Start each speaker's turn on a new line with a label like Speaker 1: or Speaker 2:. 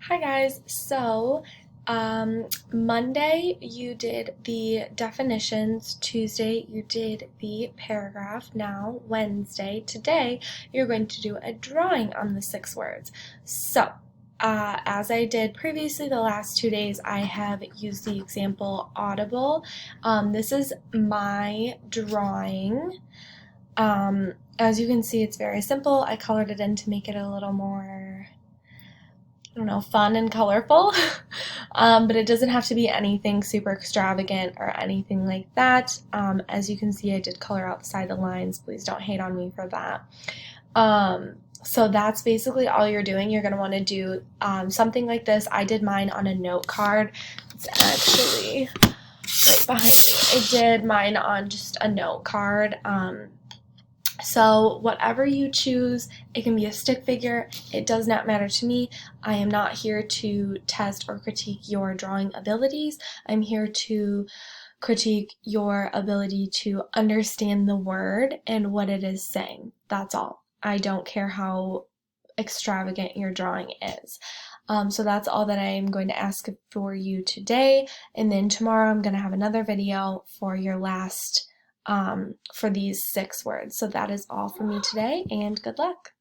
Speaker 1: Hi guys. Monday you did the definitions, Tuesday you did the paragraph, now Wednesday, today you're going to do a drawing on the 6 words. As I did previously the last 2 days, I have used the example Audible. This is my drawing. As you can see, it's very simple. I colored it in to make it a little more, I don't know, fun and colorful. But it doesn't have to be anything super extravagant or anything like that. As you can see, I did color outside the lines. Please don't hate on me for that. So that's basically all you're doing. You're going to want to do something like this. I did mine on a note card. It's actually right behind me. I did mine on just a note card. So whatever you choose, it can be a stick figure, it does not matter to me. I am not here to test or critique your drawing abilities. I'm here to critique your ability to understand the word and what it is saying. That's all. I don't care how extravagant your drawing is. So that's all that I am going to ask for you today. And then tomorrow I'm going to have another video for your last for these 6 words. So that is all for me today, and good luck.